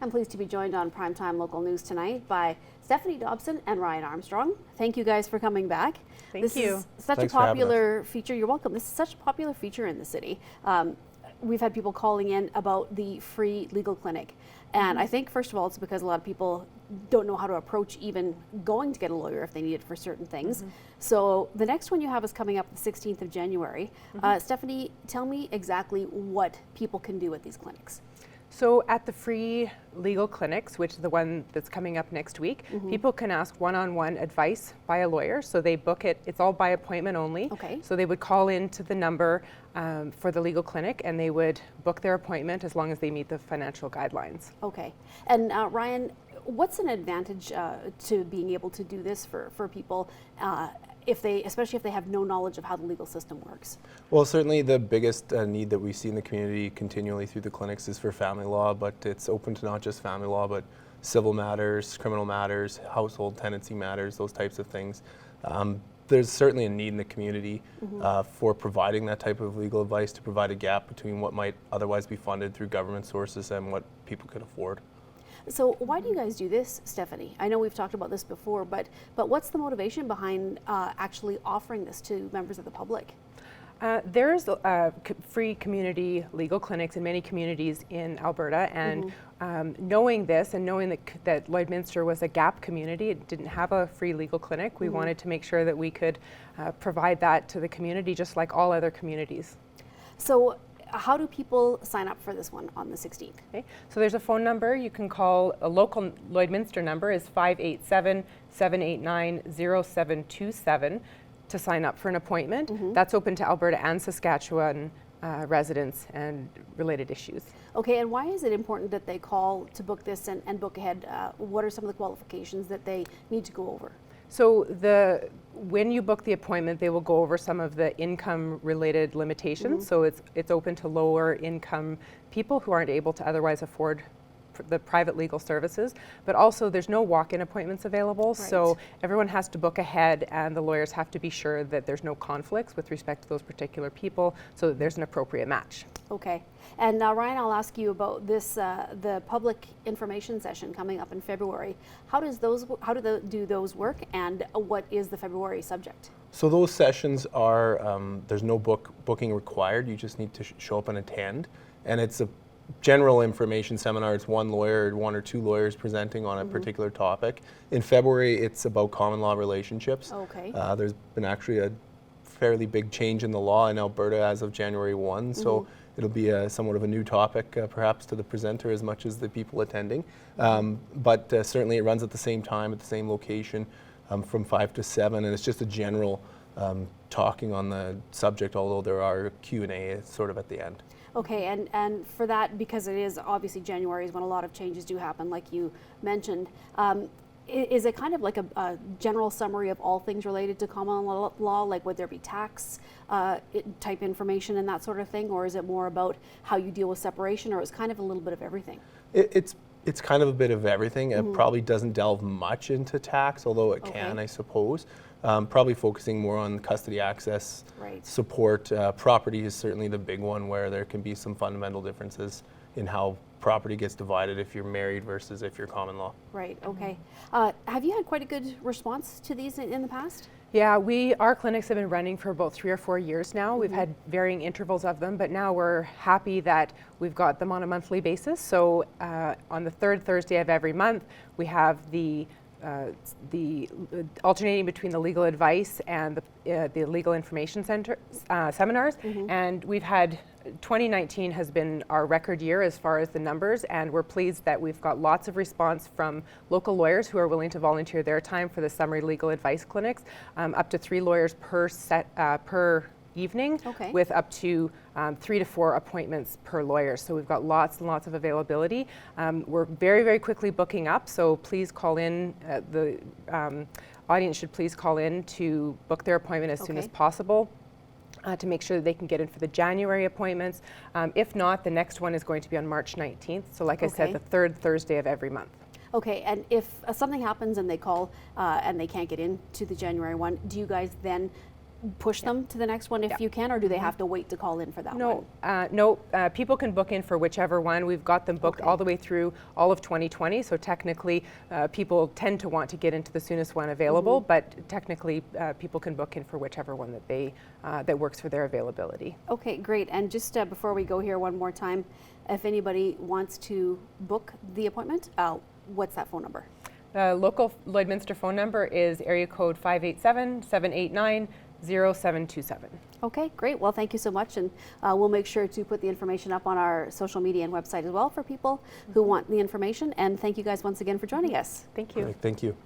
I'm pleased to be joined on Primetime Local News tonight by Stephanie Dobson and Ryan Armstrong. Thank you guys for coming back. Thank you. Is such Thanks a popular feature. You're welcome. This is such a popular feature in the city. We've had people calling in about the free legal clinic. And I think, first of all, it's because a lot of people don't know how to approach even going to get a lawyer if they need it for certain things. So the next one you have is coming up the 16th of January. Stephanie, tell me exactly what people can do at these clinics. So at the free legal clinics, which is the one that's coming up next week, people can ask one-on-one advice by a lawyer. So they book it, it's all by appointment only. Okay. So they would call in to the number for the legal clinic and they would book their appointment as long as they meet the financial guidelines. Okay. And Ryan, what's an advantage to being able to do this for people especially if they have no knowledge of how the legal system works? Well, certainly the biggest need that we see in the community continually through the clinics is for family law, but it's open to not just family law, but civil matters, criminal matters, household tenancy matters, those types of things. There's certainly a need in the community for providing that type of legal advice to provide a gap between what might otherwise be funded through government sources and what people could afford. So why do you guys do this, Stephanie? I know we've talked about this before, but what's the motivation behind actually offering this to members of the public? There's free community legal clinics in many communities in Alberta, and knowing this and knowing that Lloydminster was a gap community, it didn't have a free legal clinic, we wanted to make sure that we could provide that to the community just like all other communities. So how do people sign up for this one on the 16th? Okay. So there's a phone number you can call. A local Lloydminster number is 587-789-0727 to sign up for an appointment. That's open to Alberta and Saskatchewan residents and related issues. Okay, and why is it important that they call to book this and book ahead? What are some of the qualifications that they need to go over? So when you book the appointment, they will go over some of the income-related limitations. So it's open to lower income people who aren't able to otherwise afford the private legal services, but also there's no walk-in appointments available, so everyone has to book ahead and the lawyers have to be sure that there's no conflicts with respect to those particular people so that there's an appropriate match. Okay. And now, Ryan, I'll ask you about this, the public information session coming up in February. How do those work, and what is the February subject? So those sessions are, there's no booking required, you just need to show up and attend, and it's a general information seminar. It's one lawyer, one or two lawyers presenting on a particular topic. In February, it's about common law relationships. Okay. There's been actually a fairly big change in the law in Alberta as of January 1, so it'll be somewhat of a new topic perhaps to the presenter as much as the people attending. But certainly it runs at the same time, at the same location from 5 to 7, and it's just a general talking on the subject, although there are Q&A sort of at the end. Okay, and for that, because it is obviously January is when a lot of changes do happen, like you mentioned, is it kind of like a general summary of all things related to common law, like would there be tax type information and that sort of thing, or is it more about how you deal with separation, or is it kind of a little bit of everything? It's kind of a bit of everything. It probably doesn't delve much into tax, although it can, I suppose. Probably focusing more on custody access, support. Property is certainly the big one where there can be some fundamental differences in how property gets divided if you're married versus if you're common law. Right, okay. Have you had quite a good response to these in the past? Yeah, our clinics have been running for about 3 or 4 years now. We've had varying intervals of them, but now we're happy that we've got them on a monthly basis. So on the third Thursday of every month, we have the alternating between the legal advice and the legal information center seminars, and we've had 2019 has been our record year as far as the numbers, and we're pleased that we've got lots of response from local lawyers who are willing to volunteer their time for the summary legal advice clinics, up to 3 lawyers per evening, with up to 3 to 4 appointments per lawyer. So we've got lots and lots of availability. We're very, very quickly booking up, so please call in. The audience should please call in to book their appointment as soon as possible. To make sure that they can get in for the January appointments. If not, the next one is going to be on March 19th. So like I said, the third Thursday of every month. Okay, and if something happens and they call and they can't get into the January one, do you guys then push them to the next one if Yeah. you can, or do they have to wait to call in for that one? No, people can book in for whichever one. We've got them booked Okay. all the way through all of 2020, so technically people tend to want to get into the soonest one available, but technically people can book in for whichever one that they that works for their availability. Okay, great. And just before we go here one more time, if anybody wants to book the appointment, what's that phone number? The local Lloydminster phone number is area code 587-789-0727. Okay, great. Well, thank you so much. And we'll make sure to put the information up on our social media and website as well for people who want the information. And thank you guys once again for joining us. Thank you. Thank you.